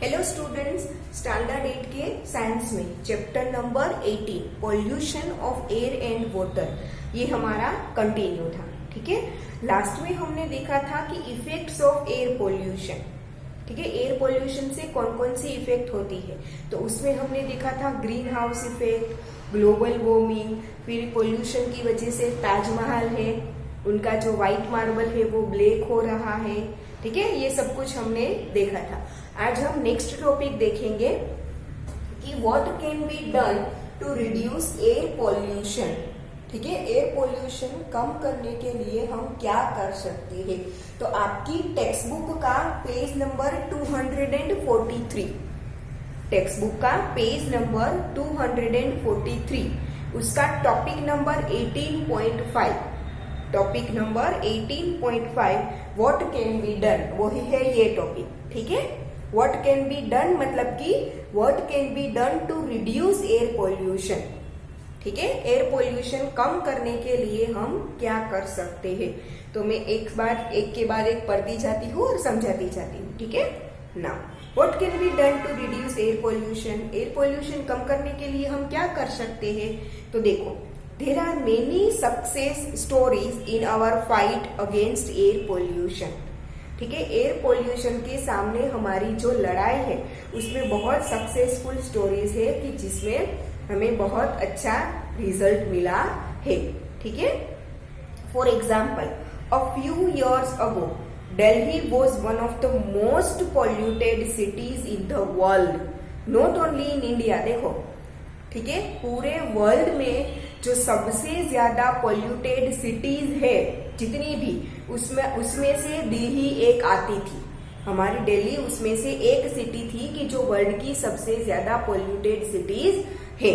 Hello students, standard 8 के science में chapter number 18 pollution of air and water, ये हमारा कंटिन्यू था। ठीक है, लास्ट में हमने देखा था कि इफेक्ट्स ऑफ एयर पॉल्यूशन। ठीक है, एयर पॉल्यूशन से कौन कौन सी इफेक्ट होती है, तो उसमें हमने देखा था green house effect, global warming, फिर पॉल्यूशन की वजह से ताजमहल है, उनका जो व्हाइट मार्बल है वो ब्लैक हो रहा है। ठीक है, ये सब कुछ हमने देखा था। आज हम नेक्स्ट टॉपिक देखेंगे कि what can be done to reduce air pollution. ठीक है, एयर पॉल्यूशन कम करने के लिए हम क्या कर सकते हैं। तो आपकी टेक्स्ट बुक का पेज नंबर 243, टेक्स्ट बुक का पेज नंबर 243, उसका topic number 18.5, topic number 18.5 what can be done, वही है ये टॉपिक। ठीक है, व्हाट कैन बी डन मतलब कि what can be done to reduce air pollution. ठीक है, एयर पॉल्यूशन कम करने के लिए हम क्या कर सकते हैं। तो मैं एक के बाद एक पढ़ती जाती हूँ और समझाती जाती हूँ। ठीक है, now what can be done to reduce air pollution. Air pollution कम करने के लिए हम क्या कर सकते हैं। तो देखो, there are many success stories in our fight against air pollution। ठीक है, एयर पोल्यूशन के सामने हमारी जो लड़ाई है उसमें बहुत सक्सेसफुल स्टोरीज है कि जिसमें हमें बहुत अच्छा रिजल्ट मिला है। ठीक है, for example, a few years ago Delhi was one of the most polluted cities in the world, not only in India. देखो, ठीक है, पूरे वर्ल्ड में जो सबसे ज्यादा पॉल्यूटेड सिटीज है जितनी भी, उसमें से दिल्ली एक आती थी। हमारी दिल्ली उसमें से एक सिटी थी कि जो वर्ल्ड की सबसे ज्यादा पॉल्यूटेड सिटीज है।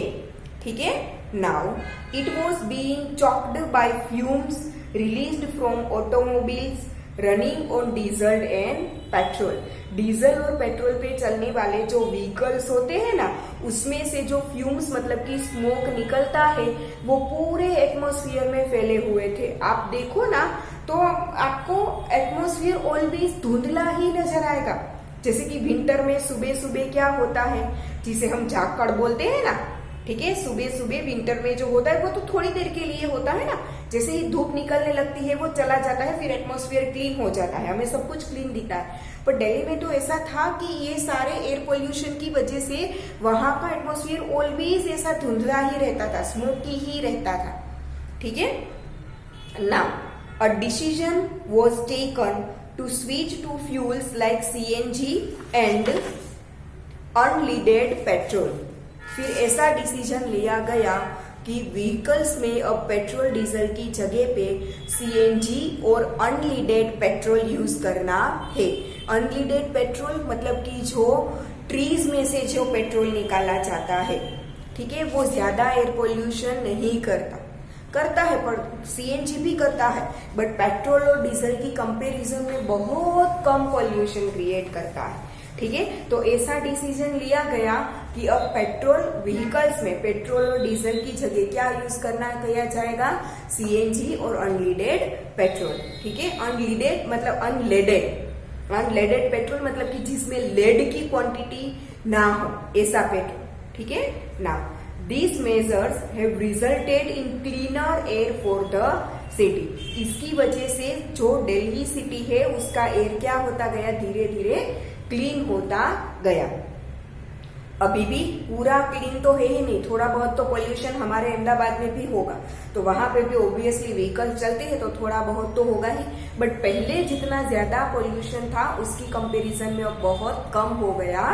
ठीक है, now it was being choked by fumes released from automobiles running on diesel and petrol. Diesel और पेट्रोल पे चलने वाले जो व्हीकल्स होते हैं ना, उसमें से जो फ्यूम्स मतलब कि स्मोक निकलता है वो पूरे एटमॉस्फेयर में फैले हुए थे। आप देखो ना तो आपको एटमॉस्फेयर ऑलवेज धुंधला ही नजर आएगा। जैसे कि विंटर में सुबह सुबह क्या होता है, जिसे हम झाकड़ बोलते हैं ना। ठीक है, सुबह सुबह विंटर में जो होता है वो तो थोड़ी देर के लिए होता है ना। जैसे ही धूप निकलने लगती है वो चला जाता है, फिर एटमॉस्फेयर क्लीन हो जाता है, हमें सब कुछ क्लीन दिखता है। पर दिल्ली में तो ऐसा था कि ये सारे एयर पोल्यूशन की वजह से वहां का एटमॉस्फेयर ऑलवेज ऐसा धुंधला ही रहता था, स्मोकी ही रहता था। ठीक है, now a decision was taken to switch to fuels like CNG and unleaded petrol. फिर ऐसा डिसीजन लिया गया कि व्हीकल्स में अब पेट्रोल डीजल की जगह पे सीएनजी और अनलीडेड पेट्रोल यूज करना है। अनलीडेड पेट्रोल मतलब कि जो ट्रीज में से जो पेट्रोल निकाला जाता है, ठीक है, वो ज्यादा एयर पोल्यूशन नहीं करता है, पर सीएनजी भी करता है, बट पेट्रोल और डीजल की कंपैरिजन में बहुत कम पोल्यूशन क्रिएट करता है। ठीक है, तो ऐसा डिसीजन लिया गया कि अब पेट्रोल व्हीकल्स में पेट्रोल और डीजल की जगह क्या यूज करना किया जाएगा, सीएनजी और अनलीडेड पेट्रोल। ठीक है, अनलीडेड मतलब अनलेडेड पेट्रोल मतलब कि जिसमें लेड की क्वांटिटी ना हो, ऐसा पेट्रोल। ठीक है, now these measures have resulted in cleaner air for the city। इसकी वजह से जो दिल्ली सिटी है उसका एयर क्या होता गया, धीरे धीरे क्लीन होता गया। अभी भी पूरा क्लीन तो है ही नहीं, थोड़ा बहुत तो पोल्यूशन हमारे अहमदाबाद में भी होगा, तो वहां पे भी ऑब्वियसली व्हीकल चलते हैं तो थोड़ा बहुत तो होगा ही, बट पहले जितना ज्यादा पोल्यूशन था उसकी कंपैरिजन में अब बहुत कम हो गया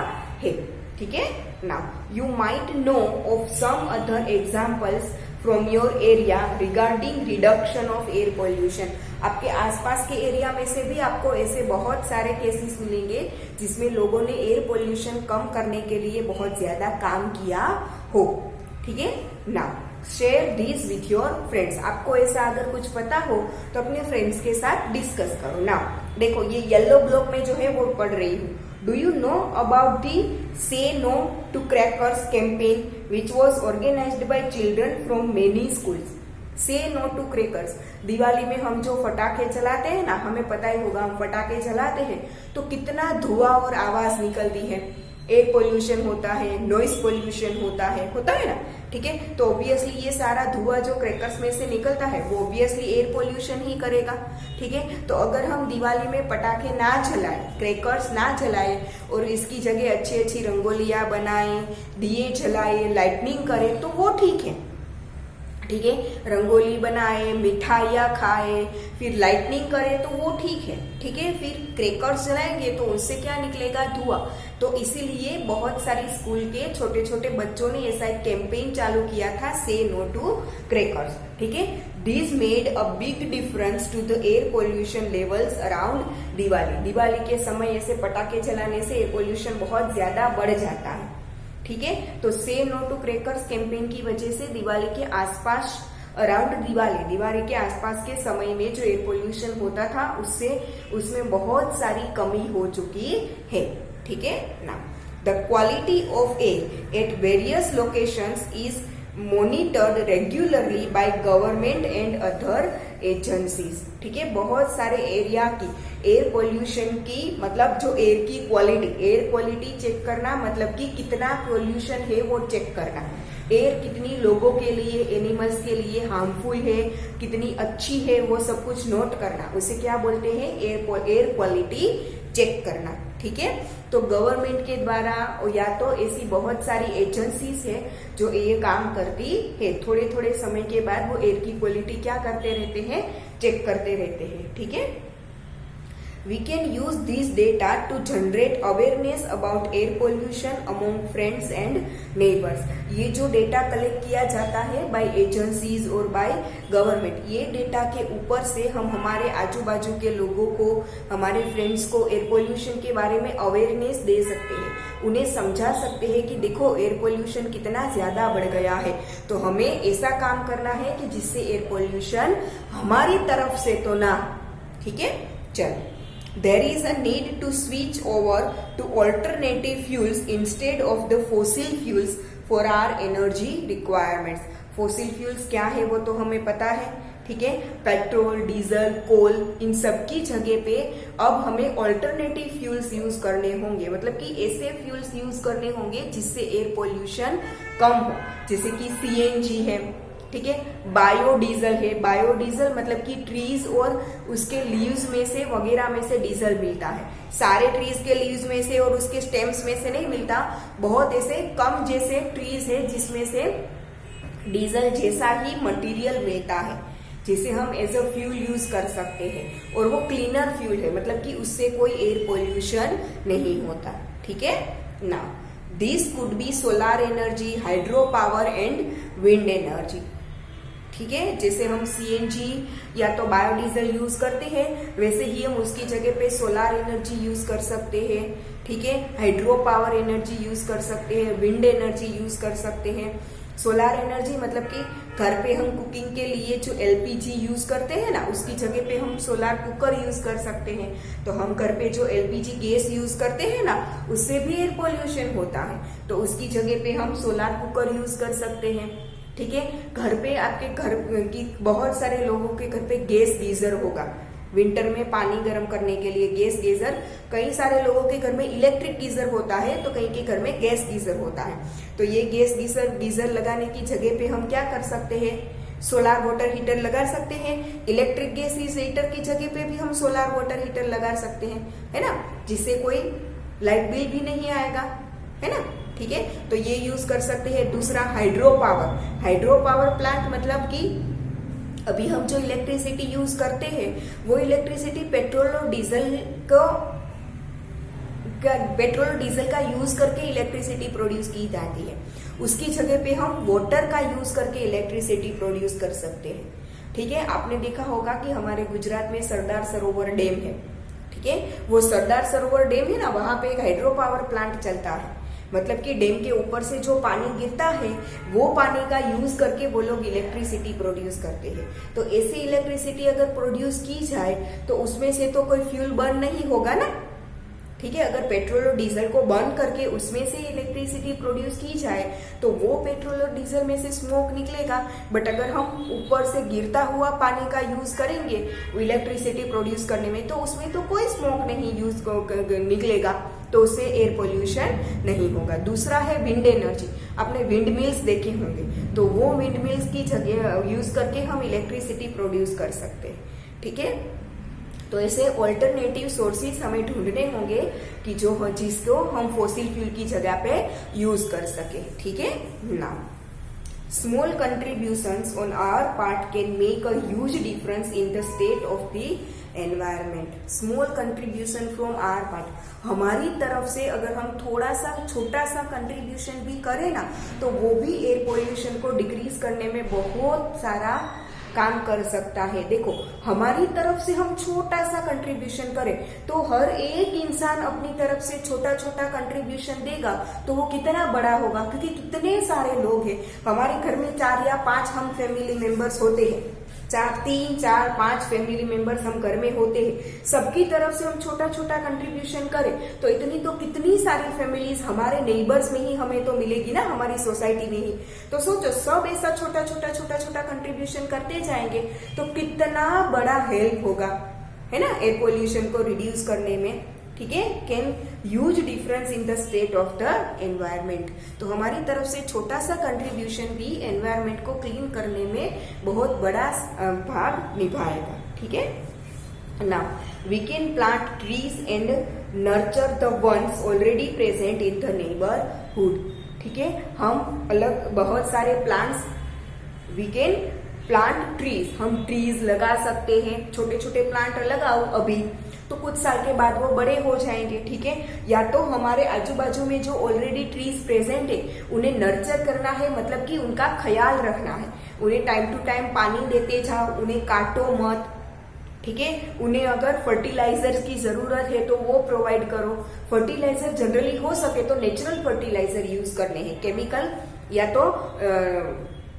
है। ठीक है, now you might know of some other examples from your area regarding reduction of air pollution. आपके आसपास के एरिया में से भी आपको ऐसे बहुत सारे केसेस मिलेंगे जिसमें लोगों ने एयर पॉल्यूशन कम करने के लिए बहुत ज्यादा काम किया हो। ठीक है, now share this with your friends. आपको ऐसा अगर कुछ पता हो तो अपने फ्रेंड्स के साथ डिस्कस करो। नाउ देखो, ये येलो ब्लॉक में जो है वो पढ़ रही हूँ। Do you know about the Say No to Crackers campaign which was organized by children from many schools? से नो टू क्रैकर्स। दिवाली में हम जो फटाखे जलाते हैं ना, हमें पता ही होगा, हम फटाखे जलाते हैं तो कितना धुआं और आवाज निकलती है। एयर पोल्यूशन होता है, नॉइस पोल्यूशन होता है ना, ठीक है। तो ऑब्वियसली ये सारा धुआं जो क्रैकर्स में से निकलता है वो ऑब्वियसली एयर पोल्यूशन ही करेगा, ठीक है। तो अगर हम दिवाली में पटाखे ना जलाए, क्रैकर्स ना जलाए और इसकी जगह अच्छी अच्छी रंगोलियां बनाए, दिए जलाए, लाइटनिंग करें तो वो ठीक है, ठीक है। रंगोली बनाए, मिठाइयाँ खाए, फिर लाइटनिंग करें तो वो ठीक है, ठीक है। फिर क्रैकर्स जलाएंगे तो उससे क्या निकलेगा, धुआं। तो इसीलिए बहुत सारी स्कूल के छोटे छोटे बच्चों ने ऐसा एक कैंपेन चालू किया था, से नो टू क्रैकर्स, ठीक है। This made a big difference to the air pollution levels around Diwali. Diwali के समय ऐसे पटाखे जलाने से एयर पोल्यूशन बहुत ज्यादा बढ़ जाता है, ठीक है। तो से नो टू क्रैकर्स कैंपेन की वजह से दिवाली के आसपास, अराउंड दिवाली के आसपास के समय में जो एयर पोल्यूशन होता था उसमें बहुत सारी कमी हो चुकी है, ठीक है ना। The quality of air at various locations is monitored regularly by government and other agencies, ठीक है। बहुत सारे एरिया की एयर पोल्यूशन की, मतलब जो एयर की क्वालिटी, एयर क्वालिटी चेक करना मतलब कि कितना पोल्यूशन है वो चेक करना। एयर कितनी लोगों के लिए, एनिमल्स के लिए हार्मफुल है, कितनी अच्छी है, वो सब कुछ नोट करना, उसे क्या बोलते हैं, एयर क्वालिटी चेक करना, ठीक है। तो गवर्नमेंट के द्वारा या तो ऐसी बहुत सारी एजेंसीज है जो ये काम करती है, थोड़े थोड़े समय के बाद वो एयर की क्वालिटी क्या करते रहते हैं, चेक करते रहते हैं, ठीक है। We can use these data to generate awareness about air pollution among friends and neighbors. ये जो डेटा कलेक्ट किया जाता है बाय एजेंसीज और बाय गवर्नमेंट, ये डेटा के ऊपर से हम हमारे आजू बाजू के लोगों को, हमारे फ्रेंड्स को एयर पोल्यूशन के बारे में अवेयरनेस दे सकते हैं, उन्हें समझा सकते हैं कि देखो एयर पोल्यूशन कितना ज्यादा बढ़ गया है, तो हमें ऐसा काम करना है कि जिससे एयर पोल्यूशन हमारी तरफ से तो ना, ठीक है। चलो, there is a need to switch over to alternative fuels instead of the fossil fuels for our energy requirements. fossil fuels क्या है वो तो हमें पता है, ठीक है। पेट्रोल, डीजल, कोल, इन सब की जगह पे अब हमें ऑल्टरनेटिव फ्यूल्स यूज करने होंगे, मतलब कि ऐसे फ्यूल्स यूज करने होंगे जिससे एयर पोल्यूशन कम हो, जैसे कि सीएनजी है, ठीक है। बायोडीजल है, बायोडीजल मतलब कि ट्रीज और उसके लीव्स में से वगैरह में से डीजल मिलता है। सारे ट्रीज के लीव्स में से और उसके स्टेम्स में से नहीं मिलता, बहुत ऐसे कम जैसे ट्रीज है जिसमें से डीजल जैसा ही मटेरियल मिलता है, जिसे हम एज अ फ्यूल यूज कर सकते हैं, और वो क्लीनर फ्यूल है, मतलब कि उससे कोई एयर पोल्यूशन नहीं होता, ठीक है ना। This could be solar energy, hydro power and wind energy, ठीक है। जैसे हम सीएनजी या तो बायोडीजल यूज करते हैं, वैसे ही हम उसकी जगह पे सोलर एनर्जी यूज कर सकते हैं, ठीक है। हाइड्रो पावर एनर्जी यूज कर सकते हैं, विंड एनर्जी यूज कर सकते हैं। सोलर एनर्जी मतलब कि घर पे हम कुकिंग के लिए जो एलपीजी यूज करते हैं ना, उसकी जगह पे हम सोलर कुकर यूज कर सकते हैं। तो हम घर पे जो एलपीजी गैस यूज करते हैं ना, उससे भी एयर पोल्यूशन होता है, तो उसकी जगह पे हम सोलर कुकर यूज कर सकते हैं, ठीक है। घर पे आपके घर की बहुत सारे लोगों के घर पे गैस गीजर होगा, विंटर में पानी गर्म करने के लिए गैस गीजर। कई सारे लोगों के घर में इलेक्ट्रिक गीजर होता है, तो कई के घर में गैस गीजर होता है। तो ये गैस गीजर लगाने की जगह पे हम क्या कर सकते हैं, सोलर वाटर हीटर लगा सकते हैं। इलेक्ट्रिक गैस हीटर की जगह पे भी हम सोलर वाटर हीटर लगा सकते हैं, है ना, जिससे कोई लाइट बिल भी नहीं आएगा, है ना, ठीक है। तो ये यूज कर सकते हैं। दूसरा hydro power, hydro power plant मतलब कि अभी हम जो इलेक्ट्रिसिटी यूज करते हैं वो इलेक्ट्रिसिटी पेट्रोल और डीजल का यूज करके इलेक्ट्रिसिटी प्रोड्यूस की जाती है। उसकी जगह पे हम वाटर का यूज करके इलेक्ट्रिसिटी प्रोड्यूस कर सकते हैं, ठीक है। आपने देखा होगा कि हमारे गुजरात में सरदार सरोवर डैम है, ठीक है। वो सरदार सरोवर डैम है ना, वहां पे एक हाइड्रो पावर प्लांट चलता है, मतलब कि डैम के ऊपर से जो पानी गिरता है वो पानी का यूज करके वो लोग इलेक्ट्रिसिटी प्रोड्यूस करते हैं। तो ऐसी इलेक्ट्रिसिटी अगर प्रोड्यूस की जाए तो उसमें से तो कोई फ्यूल बर्न नहीं होगा ना, ठीक है, अगर पेट्रोल और डीजल को बर्न करके उसमें से इलेक्ट्रिसिटी प्रोड्यूस की जाए तो वो पेट्रोल और डीजल में से स्मोक निकलेगा। बट अगर हम ऊपर से गिरता हुआ पानी का यूज करेंगे इलेक्ट्रिसिटी प्रोड्यूस करने में तो उसमें तो कोई स्मोक नहीं निकलेगा, तो उससे एयर पोल्यूशन नहीं होगा। दूसरा है विंड एनर्जी। आपने विंड मिल्स देखे होंगे, तो वो विंड मिल्स की जगह यूज करके हम इलेक्ट्रिसिटी प्रोड्यूस कर सकते हैं। ठीक है, तो ऐसे ऑल्टरनेटिव सोर्सेज हमें ढूंढने होंगे कि जिसको हम फॉसिल फ्यूल की जगह पे यूज कर सके। ठीक है ना, small contributions on our part can make a huge difference in the state of the environment. Small contribution from our part, हमारी तरफ से अगर हम थोड़ा सा छोटा सा कंट्रीब्यूशन भी करें ना तो वो भी एयर पोल्यूशन को डिक्रीज करने में बहुत सारा काम कर सकता है। देखो, हमारी तरफ से हम छोटा सा कंट्रीब्यूशन करें तो हर एक इंसान अपनी तरफ से छोटा छोटा कंट्रीब्यूशन देगा तो वो कितना बड़ा होगा, क्योंकि कितने सारे लोग हैं। हमारे घर में 4 या 5 हम फैमिली मेंबर्स होते हैं, 3, 4, 5 फैमिली मेंबर्स हम घर में होते हैं। सबकी तरफ से हम छोटा छोटा कंट्रीब्यूशन करें तो इतनी तो कितनी सारी फैमिलीज हमारे नेबर्स में ही हमें तो मिलेगी ना, हमारी सोसाइटी में ही। तो सोचो, सब ऐसा छोटा छोटा कंट्रीब्यूशन करते जाएंगे तो कितना बड़ा हेल्प होगा, है ना, एयर पोल्यूशन को रिड्यूस करने में। ठीक है, can huge difference in the state of the environment. तो हमारी तरफ से छोटा सा कंट्रीब्यूशन भी एनवायरमेंट को क्लीन करने में बहुत बड़ा भाग निभाएगा। ठीक है ना, we can plant trees and nurture the ones already present in the neighbourhood. ठीक है, हम अलग बहुत सारे plants, we can plant trees, हम ट्रीज लगा सकते हैं। छोटे छोटे प्लांट लगाओ अभी तो कुछ साल के बाद वो बड़े हो जाएंगे। ठीक है, या तो हमारे आजू बाजू में जो ऑलरेडी ट्रीज प्रेजेंट है उन्हें नर्चर करना है, मतलब कि उनका ख्याल रखना है, उन्हें टाइम टू टाइम पानी देते जाओ, उन्हें काटो मत। ठीक है, उन्हें अगर फर्टिलाइजर की जरूरत है तो वो प्रोवाइड करो। फर्टिलाइजर जनरली हो सके तो नेचुरल फर्टिलाइजर यूज करने हैं, केमिकल या तो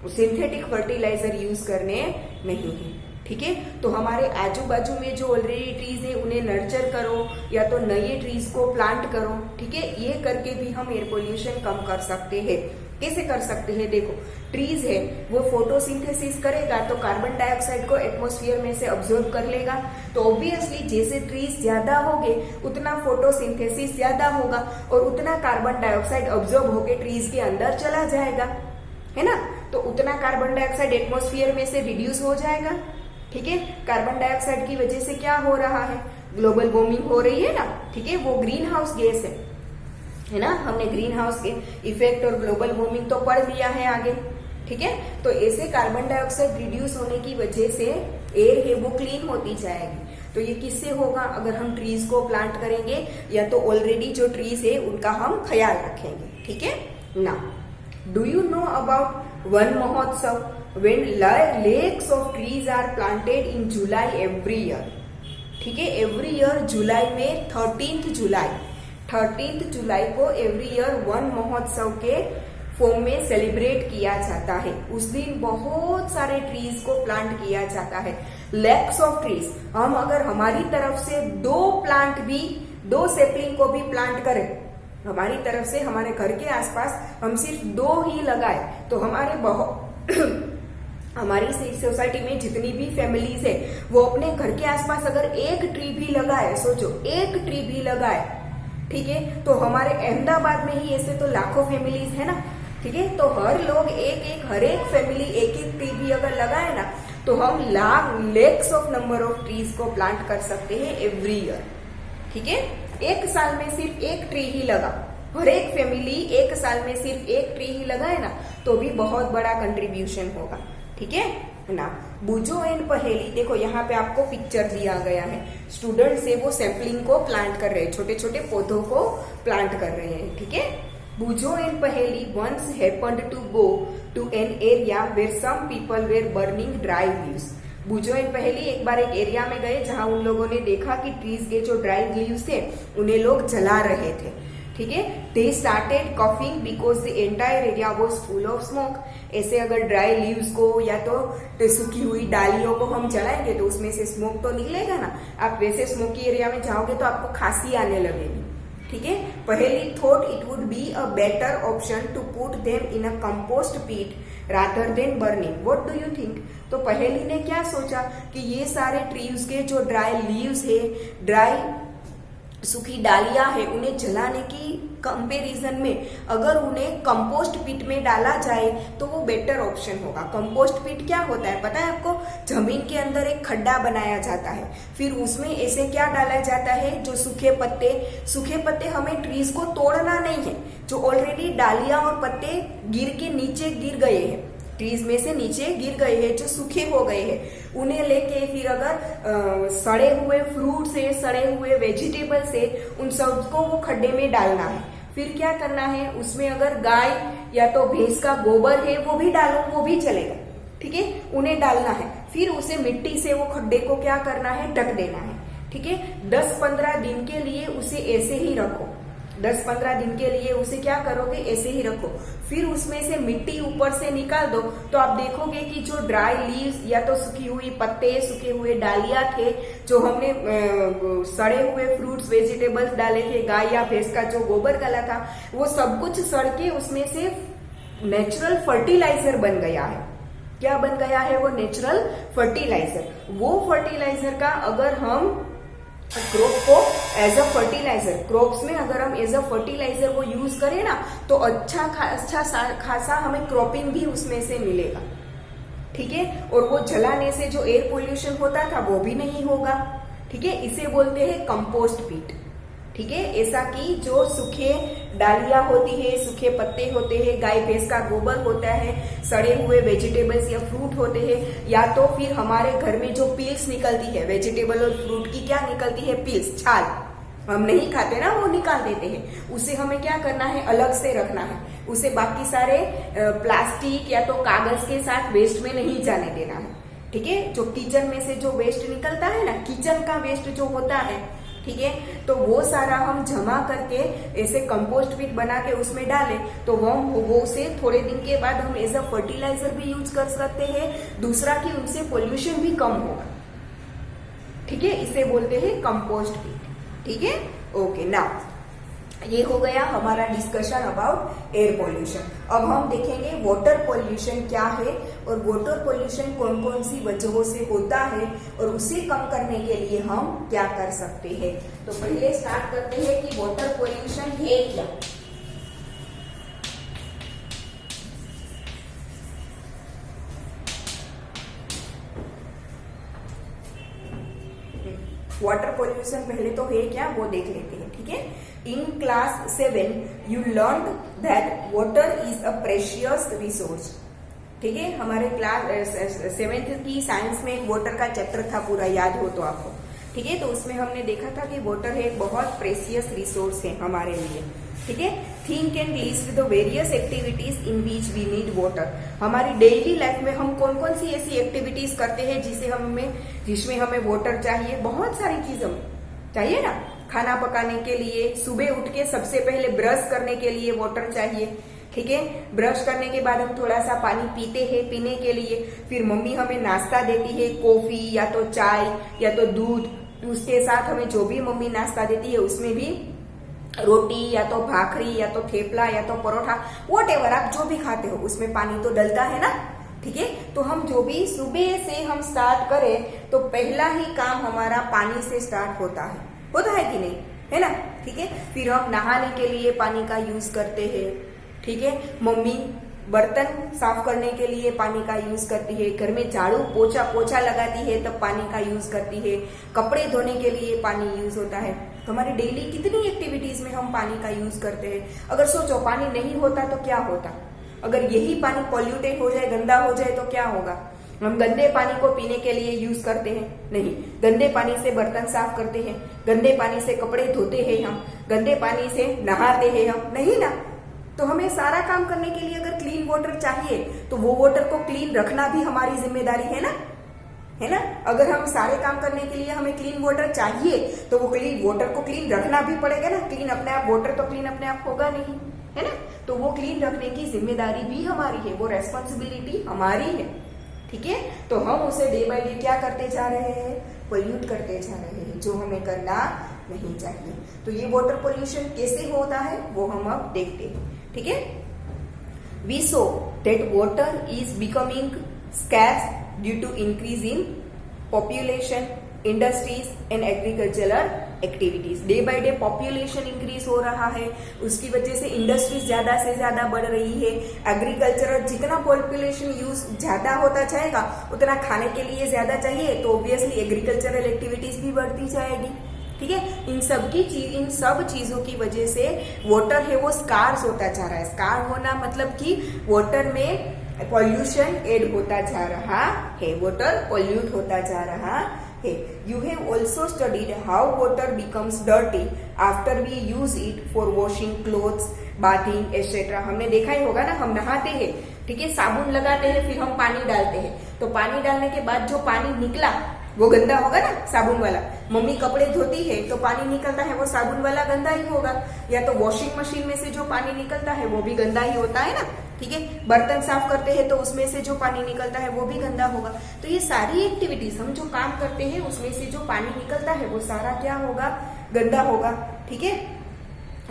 सिंथेटिक फर्टिलाइजर यूज करने नहीं है। ठीक है, तो हमारे आजू बाजू में जो ऑलरेडी ट्रीज है उन्हें नर्चर करो या तो नए ट्रीज को प्लांट करो। ठीक है, ये करके भी हम एयर पोल्यूशन कम कर सकते हैं। कैसे कर सकते हैं, देखो, ट्रीज है वो फोटोसिंथेसिस करेगा तो कार्बन डाइऑक्साइड को एटमॉस्फेयर में से अब्सॉर्ब कर लेगा। तो ऑब्वियसली जैसे ट्रीज ज्यादा होंगे उतना फोटोसिंथेसिस ज्यादा होगा और उतना कार्बन डाइऑक्साइड अब्सॉर्ब होके ट्रीज के अंदर चला जाएगा, है ना। तो उतना कार्बन डाइऑक्साइड एटमॉस्फेयर में से रिड्यूस हो जाएगा। ठीक है, कार्बन डाइऑक्साइड की वजह से क्या हो रहा है, ग्लोबल वार्मिंग हो रही है ना। ठीक है, वो ग्रीन हाउस गैस है ना, हमने ग्रीन हाउस के इफेक्ट और ग्लोबल वार्मिंग तो पढ़ लिया है आगे। ठीक है, तो ऐसे कार्बन डाइऑक्साइड रिड्यूस होने की वजह से एयर है वो क्लीन होती जाएगी। तो ये किससे होगा, अगर हम ट्रीज को प्लांट करेंगे या तो ऑलरेडी जो ट्रीज है उनका हम ख्याल रखेंगे। ठीक है ना, do you know about one महोत्सव when lakes of trees are planted in July every year। ठीक है, एवरी ईयर जुलाई में 13th जुलाई को एवरी ईयर वन महोत्सव के फॉर्म में सेलिब्रेट किया जाता है। उस दिन बहुत सारे ट्रीज को प्लांट किया जाता है, लैक्स ऑफ ट्रीज। हम अगर हमारी तरफ से 2 सैपलिंग को भी प्लांट करें, हमारी तरफ से हमारे घर के आसपास हम सिर्फ 2 ही लगाए तो हमारी सोसाइटी में जितनी भी फैमिलीज है वो अपने घर के आसपास अगर 1 ट्री भी लगाए, सोचो 1 ट्री भी लगाए, ठीक है, तो हमारे अहमदाबाद में ही ऐसे तो लाखों फैमिलीज है ना। ठीक है, तो हर एक फैमिली 1 ट्री भी अगर लगाए ना तो हम lakhs of number of trees को प्लांट कर सकते हैं एवरी ईयर। ठीक है, 1 साल में सिर्फ 1 ट्री ही लगा, हर एक फैमिली 1 साल में सिर्फ 1 ट्री ही लगाए ना तो भी बहुत बड़ा कंट्रीब्यूशन होगा। ठीक है ना, बूझो एंड पहेली, देखो यहाँ पे आपको पिक्चर दिया गया है। स्टूडेंट्स है वो सैम्पलिंग को प्लांट कर रहे हैं, छोटे छोटे पौधों को प्लांट कर रहे हैं। ठीक है, Boojho and Paheli, once happened to go to an area where some people were burning dry leaves. Boojho and Paheli, एक बार एक एरिया में गए जहां उन लोगों ने देखा कि ट्रीज के जो ड्राई लीव्स थे उन्हें लोग जला रहे थे। ठीक है, they started coughing because the entire area was full of smoke. ऐसे अगर ड्राई लीव्स को या तो सूखी हुई डालियों को हम जलाएंगे तो उसमें से स्मोक तो निकलेगा ना। आप वैसे स्मोकी एरिया में जाओगे तो आपको खांसी आने लगेगी। ठीक है, Paheli thought it would be a better option to put them in a compost pit rather than burning. What do you think? तो पहेली ने क्या सोचा कि ये सारे ट्रीज के जो ड्राई लीव्स है, ड्राई सूखी डालियां है, उन्हें जलाने की कंपैरिजन में अगर उन्हें कंपोस्ट पिट में डाला जाए तो वो बेटर ऑप्शन होगा। कंपोस्ट पिट क्या होता है पता है आपको? जमीन के अंदर एक खड्डा बनाया जाता है, फिर उसमें ऐसे क्या डाला जाता है, जो सूखे पत्ते हमें ट्रीज को तोड़ना नहीं है, जो ऑलरेडी डालियां और पत्ते गिर के नीचे गिर गए हैं, ट्रीज में से नीचे गिर गए हैं, जो सूखे हो गए हैं, उन्हें लेके फिर अगर सड़े हुए फ्रूट्स है, सड़े हुए वेजिटेबल्स है, उन सबको वो खड्डे में डालना है। फिर क्या करना है, उसमें अगर गाय या तो भैंस का गोबर है वो भी डालो, वो भी चलेगा, ठीक है, उन्हें डालना है। फिर उसे मिट्टी से वो खड्डे को क्या करना है, ढक देना है, ठीक है। 10-15 दिन के लिए उसे ऐसे ही रखो, 10-15 दिन के लिए उसे क्या करोगे, ऐसे ही रखो। फिर उसमें से मिट्टी ऊपर से निकाल दो, तो आप देखोगे कि जो ड्राई लीव्स या तो सूखी हुई पत्ते, सूखे हुए डालियां थे, जो हमने सड़े हुए फ्रूट्स वेजिटेबल्स डाले थे, गाय या भैंस का जो गोबर डाला था, वो सब कुछ सड़ के उसमें से नेचुरल फर्टिलाइजर बन गया है। क्या बन गया है? वो नेचुरल फर्टिलाइजर। वो फर्टिलाइजर का अगर हम क्रोप को एज अ फर्टिलाइजर, क्रोप्स में अगर हम एज अ फर्टिलाइजर वो यूज करें ना, तो अच्छा खासा हमें क्रॉपिंग भी उसमें से मिलेगा, ठीक है। और वो जलाने से जो एयर पोल्यूशन होता था वो भी नहीं होगा, ठीक है। इसे बोलते हैं कंपोस्ट पीट, ठीक है। ऐसा कि जो सूखे डालियां होती है, सूखे पत्ते होते हैं, गाय भैंस का गोबर होता है, सड़े हुए वेजिटेबल्स या फ्रूट होते हैं, या तो फिर हमारे घर में जो पील्स निकलती है वेजिटेबल और फ्रूट की, क्या निकलती है, पील्स, छाल, हम नहीं खाते ना, वो निकाल देते हैं। उसे हमें क्या करना है, अलग से रखना है, उसे बाकी सारे प्लास्टिक या तो कागज के साथ वेस्ट में नहीं जाने देना है, ठीक है। जो किचन में से जो वेस्ट निकलता है ना, किचन का वेस्ट जो होता है, ठीक है, तो वो सारा हम जमा करके ऐसे कंपोस्ट पिट बना के उसमें डालें, तो वो उसे थोड़े दिन के बाद हम एज अ फर्टिलाइजर भी यूज कर सकते हैं। दूसरा कि उनसे पोल्यूशन भी कम होगा, ठीक है। इसे बोलते हैं कंपोस्ट पिट, ठीक है। ओके, नाउ ये हो गया हमारा डिस्कशन अबाउट एयर पोल्यूशन। अब हम देखेंगे वाटर पोल्यूशन क्या है और वाटर पोल्यूशन कौन कौन सी वजहों से होता है और उसे कम करने के लिए हम क्या कर सकते हैं। तो पहले स्टार्ट करते हैं कि वाटर पोल्यूशन है क्या। वाटर पोल्यूशन पहले तो है क्या वो देख लेते हैं, ठीक है। In class 7 you learn that water is a precious resource, ठीक है। हमारे क्लास 7th की साइंस में एक वाटर का चैप्टर था, पूरा याद हो तो आपको, ठीक है। तो उसमें हमने देखा था कि वाटर एक बहुत प्रेशियस रिसोर्स है हमारे लिए, ठीक है। Think and list the various activities in which we need water. हमारी डेली लाइफ में हम कौन कौन सी ऐसी एक्टिविटीज करते हैं जिसमें हमें वाटर चाहिए। बहुत सारी चीजें चाहिए ना, खाना पकाने के लिए, सुबह उठ के सबसे पहले ब्रश करने के लिए वाटर चाहिए, ठीक है। ब्रश करने के बाद हम थोड़ा सा पानी पीते हैं पीने के लिए, फिर मम्मी हमें नाश्ता देती है, कॉफी या तो चाय या तो दूध, उसके साथ हमें जो भी मम्मी नाश्ता देती है उसमें भी रोटी या तो भाखरी या तो थेपला या तो परोठा, वॉटेवर आप जो भी खाते हो उसमें पानी तो डलता है ना, ठीक है। तो हम जो भी सुबह से हम स्टार्ट करें तो पहला ही काम हमारा पानी से स्टार्ट होता है कि नहीं, है ना, ठीक है। फिर हम नहाने के लिए पानी का यूज करते हैं, ठीक है। मम्मी बर्तन साफ करने के लिए पानी का यूज करती है, घर में झाड़ू पोछा लगाती है तब पानी का यूज करती है, कपड़े धोने के लिए पानी यूज होता है। तो हमारी डेली कितनी एक्टिविटीज में हम पानी का यूज करते हैं। अगर सोचो पानी नहीं होता तो क्या होता, अगर यही पानी पॉल्यूटेड हो जाए, गंदा हो जाए तो क्या होगा। हम गंदे पानी को पीने के लिए यूज करते हैं, नहीं, गंदे पानी से बर्तन साफ करते हैं, गंदे पानी से कपड़े धोते हैं, हम गंदे पानी से नहाते हैं, हम नहीं ना। तो हमें सारा काम करने के लिए अगर क्लीन वाटर चाहिए तो वो वाटर को क्लीन रखना भी हमारी जिम्मेदारी है ना। अगर हम सारे काम करने के लिए हमें क्लीन वाटर चाहिए तो वो क्लीन वाटर को क्लीन रखना भी पड़ेगा ना। क्लीन अपने आप, वाटर तो क्लीन अपने आप होगा नहीं, है ना। तो वो क्लीन रखने की जिम्मेदारी भी हमारी है, वो रेस्पॉन्सिबिलिटी हमारी है, ठीक है। तो हम उसे डे बाय डे क्या करते जा रहे हैं, पोल्यूट करते जा रहे हैं, जो हमें करना नहीं चाहिए। तो ये वाटर पोल्यूशन कैसे होता है वो हम अब देखते हैं, ठीक है। We saw that water is becoming scarce due to increase in population, industries and agricultural activities. Day by day population increase हो रहा है, उसकी वजह से इंडस्ट्रीज ज्यादा से ज्यादा बढ़ रही है। एग्रीकल्चर, जितना पॉपुलेशन यूज ज्यादा होता जाएगा उतना खाने के लिए ज्यादा चाहिए, तो ऑब्वियसली एग्रीकल्चरल एक्टिविटीज भी बढ़ती जाएगी, ठीक है। इन सब चीजों की वजह से वाटर है वो स्कार्स होता जा रहा है। स्कार होना मतलब कि वाटर में पॉल्यूशन एड होता जा रहा है, वाटर पॉल्यूट होता जा रहा है। You have also studied how water becomes dirty after we use it for washing clothes, bathing, etc. हमने देखा ही होगा ना, हम नहाते हैं, ठीक है, साबुन लगाते हैं, फिर हम पानी डालते हैं, तो पानी डालने के बाद जो पानी निकला वो गंदा होगा ना, साबुन वाला। मम्मी कपड़े धोती है तो पानी निकलता है वो साबुन वाला गंदा ही होगा, या तो वॉशिंग मशीन में से जो पानी निकलता है वो भी गंदा ही होता है ना, ठीक है। बर्तन साफ करते हैं तो उसमें से जो पानी निकलता है वो भी गंदा होगा। तो ये सारी एक्टिविटीज, हम जो काम करते हैं उसमें से जो पानी निकलता है वो सारा क्या होगा, गंदा होगा, ठीक है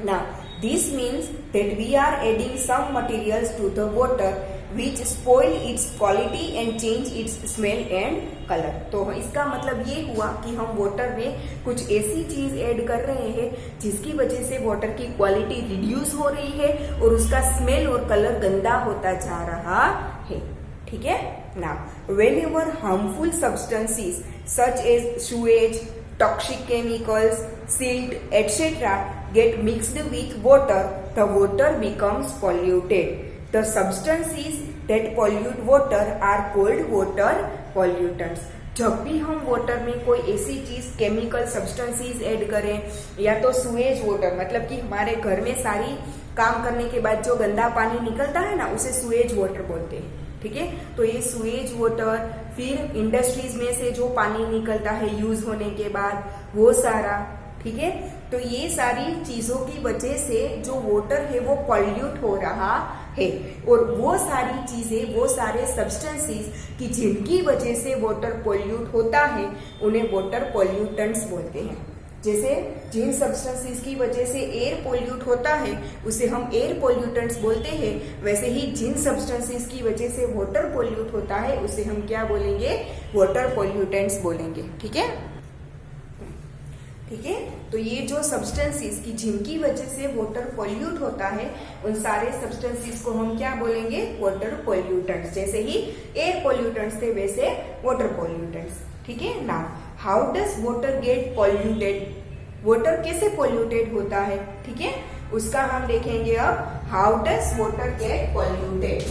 ना। This means that we are adding some materials to the water which spoil its quality and change its smell and color। तो इसका मतलब ये हुआ कि हम वाटर में कुछ ऐसी चीज ऐड कर रहे हैं जिसकी वजह से वाटर की क्वालिटी रिड्यूस हो रही है और उसका स्मेल और कलर गंदा होता जा रहा है, ठीक है ना। whenever harmful substances such as sewage, toxic chemicals, silt, etc. get mixed with water, the water becomes polluted। The substances that pollute water are called water pollutants। जब भी हम वाटर में कोई ऐसी चीज, केमिकल सब्सटेंसेस ऐड करें, या तो सुएज वाटर मतलब कि हमारे घर में सारी काम करने के बाद जो गंदा पानी निकलता है ना, उसे सुएज वाटर बोलते हैं, ठीक है। तो ये सुएज वाटर, फिर इंडस्ट्रीज में से जो पानी निकलता है यूज होने के बाद वो सारा, ठीक है। तो ये सारी चीजों की वजह से जो वाटर है वो पॉल्यूट हो रहा है, और वो सारी चीजें, वो सारे सब्सटेंसेस कि जिनकी वजह से वाटर पॉल्यूट होता है उन्हें वाटर पॉल्यूटेंट्स बोलते हैं। जैसे जिन सब्सटेंसेस की वजह से एयर पॉल्यूट होता है उसे हम एयर पॉल्यूटेंट्स बोलते हैं, वैसे ही जिन सब्सटेंसेस की वजह से वाटर पॉल्यूट होता है उसे हम क्या बोलेंगे, वाटर पॉल्यूटेंट्स बोलेंगे, ठीक है, ठीक है। तो ये जो सब्सटेंसेस की जिनकी वजह से वाटर पॉल्यूट होता है उन सारे सब्सटेंसेस को हम क्या बोलेंगे, वाटर पॉल्यूटेंट्स। जैसे ही एयर पॉल्यूटेंट्स थे वैसे वाटर पॉल्यूटेंट्स, ठीक है ना। How does water get polluted, water कैसे पॉल्यूटेड होता है, ठीक है, उसका हम देखेंगे अब। How does water get polluted.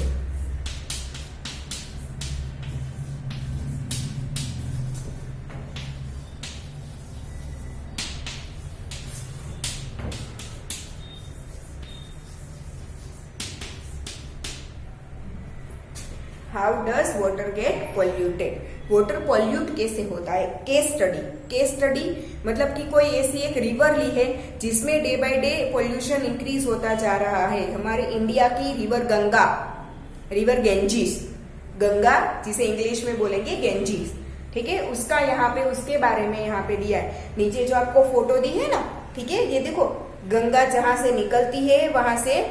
How does water get polluted, water pollute कैसे होता है। केस स्टडी, केस स्टडी मतलब कि कोई ऐसी एक रिवर ली है जिसमें day by day pollution increase होता जा रहा है। हमारे इंडिया की river Ganga, river Ganges, Ganga जिसे इंग्लिश में बोलेंगे गेंजीस, ठीक है, उसका यहाँ पे, उसके बारे में यहाँ पे दिया है। नीचे जो आपको फोटो दी है ना, ठीक है, ये देखो गंगा जहां से निकलती है वहां से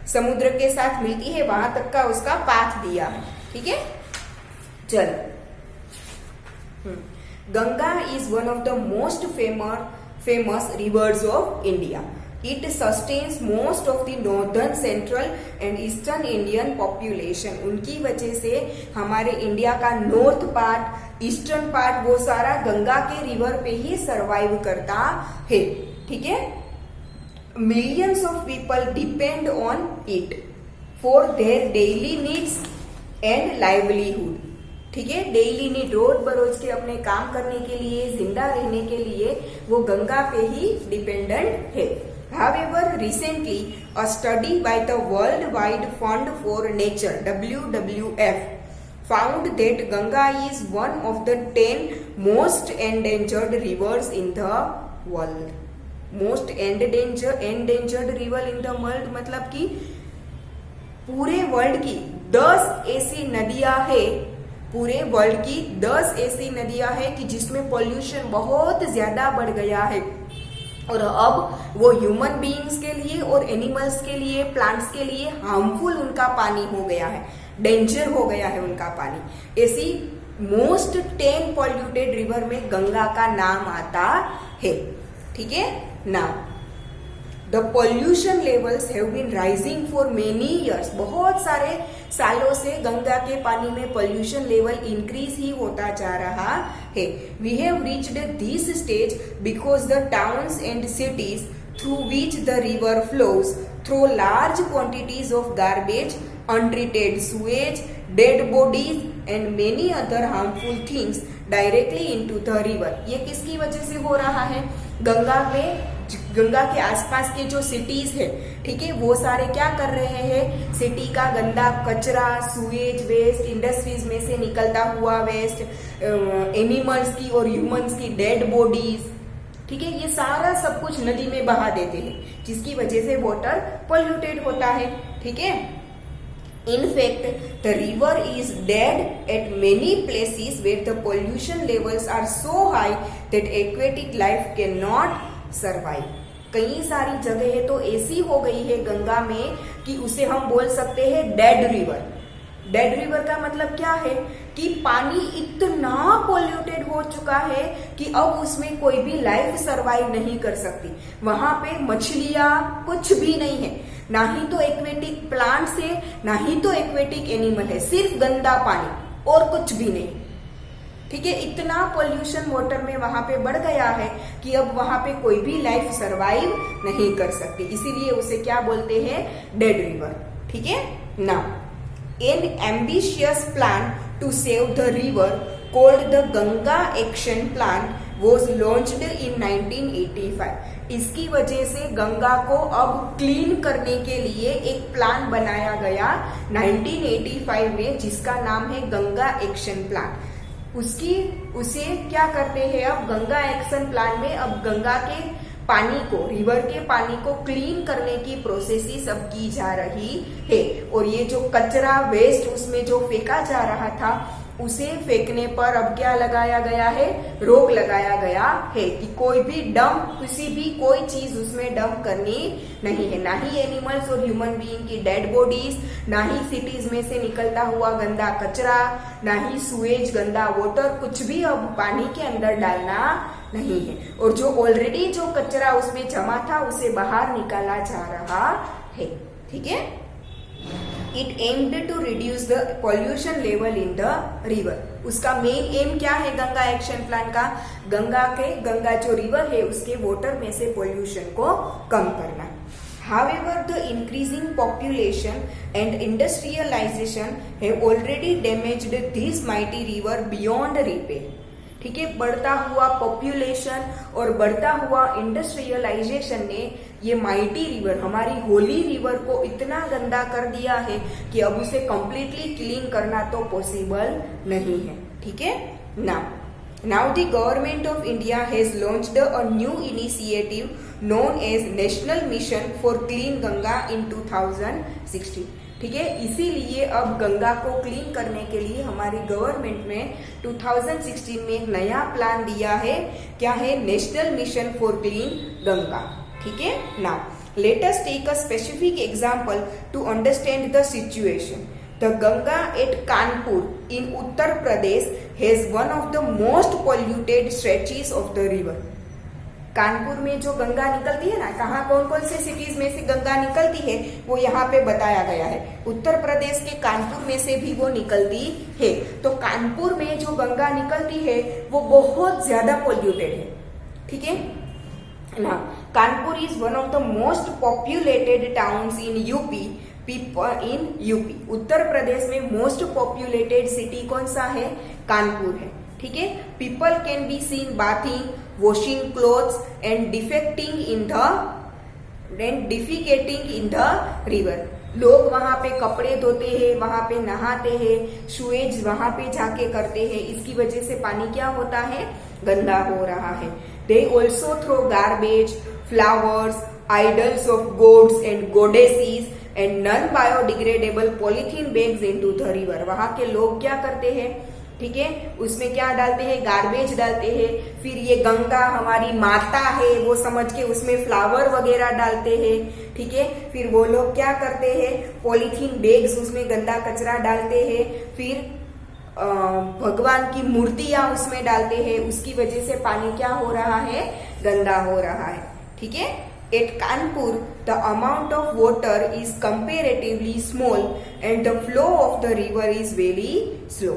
समुद्र के साथ मिलती है, वहां तक का उसका पाथ दिया है, ठीक है। चल, Ganga is one of the most famous reverse of India. It sustains most of the northern, central and eastern Indian population. उनकी वजह से हमारे इंडिया का नॉर्थ पार्ट, ईस्टर्न पार्ट, वो सारा गंगा के रिवर पे ही सरवाइव करता है, ठीक है। Millions of people depend on it for their daily needs and livelihood, ठीक है। डेली नीड, रोज बरोज के अपने काम करने के लिए, जिंदा रहने के लिए वो गंगा पे ही डिपेंडेंट है। However, recently a study by the Worldwide Fund for Nature (WWF) found that Ganga is one of the 10 most endangered rivers in the world. Most endangered river in the world मतलब कि पूरे world की 10 ऐसी नदियां है, पूरे world की 10 ऐसी नदियां है कि जिसमें पॉल्यूशन बहुत ज्यादा बढ़ गया है, और अब वो ह्यूमन बीइंग्स के लिए और एनिमल्स के लिए, प्लांट्स के लिए हार्मफुल उनका पानी हो गया है, डेंजर हो गया है उनका पानी। ऐसी मोस्ट 10 पॉल्यूटेड रिवर में गंगा का नाम आता है। ठीक है ना। The pollution levels have been rising for many years, बहुत सारे सालों से गंगा के पानी में पॉल्यूशन लेवल इंक्रीज ही होता जा रहा है। We have reached this stage because the towns and cities through which the river flows throw large quantities of garbage, untreated sewage, dead bodies and many other harmful things directly into the river। ये किसकी वजह से हो रहा है? गंगा के आसपास के जो सिटीज है, ठीक है, वो सारे क्या कर रहे हैं? सिटी का गंदा कचरा, सुएज वेस्ट, इंडस्ट्रीज में से निकलता हुआ वेस्ट, एनिमल्स की और ह्यूमंस की डेड बॉडीज, ठीक है, ये सारा सब कुछ नदी में बहा देते हैं, जिसकी वजह से वाटर पोल्यूटेड होता है। ठीक है। In fact, the river is dead at many places where the pollution levels are so high that aquatic life cannot survive। कई सारी जगह तो ऐसी हो गई है गंगा में कि उसे हम बोल सकते हैं डेड रिवर। डेड रिवर का मतलब क्या है कि पानी इतना पोल्यूटेड हो चुका है कि अब उसमें कोई भी लाइफ सरवाइव नहीं कर सकती। वहां पे मछलियां कुछ भी नहीं है, ना ही तो एक्वेटिक प्लांट्स है, ना ही तो एक्वेटिक एनिमल है, सिर्फ गंदा पानी और कुछ भी नहीं। ठीक है, इतना पोल्यूशन वाटर में वहां पे बढ़ गया है कि अब वहां पे कोई भी लाइफ सरवाइव नहीं कर सकती, इसीलिए उसे क्या बोलते हैं? Dead river. ठीक है ना। An ambitious plan to save the river called the Ganga Action Plan was launched in 1985। इसकी वजह से गंगा को अब क्लीन करने के लिए एक प्लान बनाया गया 1985 में, जिसका नाम है गंगा एक्शन प्लान। उसे क्या करते हैं अब? गंगा एक्शन प्लान में अब गंगा के पानी को, रिवर के पानी को क्लीन करने की प्रोसेस अब की जा रही है। और ये जो कचरा वेस्ट उसमें जो फेंका जा रहा था, उसे फेंकने पर अब क्या लगाया गया है? रोक लगाया गया है कि कोई भी डंप, किसी भी कोई चीज उसमें डंप करनी नहीं है, ना ही एनिमल्स और ह्यूमन बीइंग की डेड बॉडीज, ना ही सिटीज में से निकलता हुआ गंदा कचरा, ना ही सुएज गंदा वाटर, कुछ भी अब पानी के अंदर डालना नहीं है। और जो ऑलरेडी जो कचरा उसमें जमा था उसे बाहर निकाला जा रहा है। ठीक है। It aimed to reduce the pollution level in the river. उसका मेन एम क्या है गंगा एक्शन प्लान का? गंगा जो रिवर है उसके वाटर में से पॉल्यूशन को कम करना। However, the increasing population and industrialization have already damaged this mighty river beyond repair। ठीक है, बढ़ता हुआ पॉपुलेशन और बढ़ता हुआ इंडस्ट्रियलाइजेशन ने ये माइटी रिवर, हमारी होली रिवर को इतना गंदा कर दिया है कि अब उसे कंप्लीटली क्लीन करना तो पॉसिबल नहीं है। ठीक है ना। Now the government of India has launched a new initiative known as National Mission for Clean Ganga in 2016। ठीक है, इसीलिए अब गंगा को क्लीन करने के लिए हमारी गवर्नमेंट ने 2016 में एक नया प्लान दिया है। क्या है? National mission for clean Ganga. ठीक है ना। Let us take a specific example to understand the situation. The Ganga at Kanpur in Uttar Pradesh has one of the most polluted stretches of the river। Kanpur में जो गंगा निकलती है ना, कहाँ कौन कौन से सिटीज में से गंगा निकलती है वो यहाँ पे बताया गया है। उत्तर प्रदेश के कानपुर में से भी वो निकलती है। तो कानपुर में जो गंगा निकलती है वो बहुत ज्यादा पोल्यूटेड है। ठीक है ना। Kanpur is one of the most populated towns in UP. Uttar Pradesh में मोस्ट पॉपुलेटेड सिटी कौन सा है? कानपुर है। ठीक है। People can be seen bathing, washing clothes and defecating in the river। लोग वहां पे कपड़े धोते हैं, वहां पे नहाते हैं, सुएज वहां पे जाके करते हैं। इसकी वजह से पानी क्या होता है? गंदा हो रहा है। They also throw garbage, flowers, idols of gods and goddesses and non-biodegradable polythene bags into the river। वहां के लोग क्या करते हैं? ठीक है। उसमें क्या डालते हैं, गार्बेज डालते हैं। फिर ये गंगा हमारी माता है वो समझ के उसमें फ्लावर वगैरह डालते हैं, ठीक है। फिर वो लोग क्या करते हैं, पॉलीथीन बैग्स उसमें गंदा कचरा डालते हैं। फिर भगवान की मूर्तियां उसमें डालते हैं, उसकी वजह से पानी क्या हो रहा है, गंदा हो रहा है, ठीक है। At Kanpur, the amount of water is comparatively small and the flow of the river is very slow.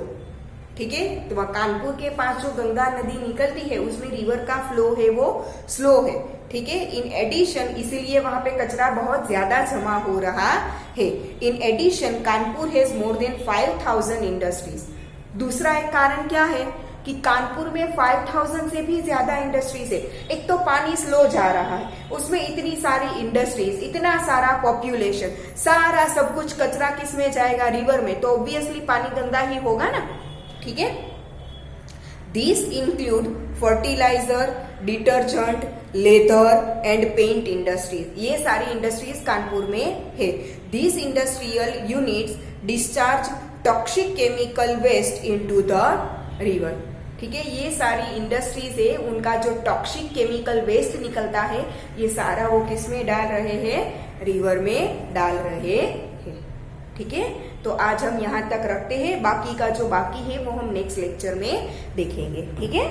ठीक है, तो वह कानपुर के पास जो गंगा नदी निकलती है उसमें रिवर का फ्लो है वो स्लो है, ठीक है। इन एडिशन, इसीलिए वहां पे कचरा बहुत ज्यादा जमा हो रहा है। In addition Kanpur has more than 5000 industries. दूसरा एक कारण क्या है कि कानपुर में 5000 से भी ज्यादा इंडस्ट्रीज है। एक तो पानी स्लो जा रहा है, उसमें इतनी सारी इंडस्ट्रीज, इतना सारा पॉपुलेशन, सारा सब कुछ कचरा किस में जाएगा, रिवर में, तो ऑब्वियसली पानी गंदा ही होगा ना, ठीक है। These include fertilizer, detergent, leather and paint industries. ये सारी इंडस्ट्रीज कानपुर में है। These industrial units discharge toxic chemical waste into the river. ठीक है, ये सारी इंडस्ट्रीज है, उनका जो टॉक्सिक केमिकल वेस्ट निकलता है ये सारा वो किस में डाल रहे हैं, रिवर में डाल रहे हैं, ठीक है। तो आज हम यहाँ तक रखते हैं, बाकी का जो बाकी है वो हम नेक्स्ट लेक्चर में देखेंगे, ठीक है।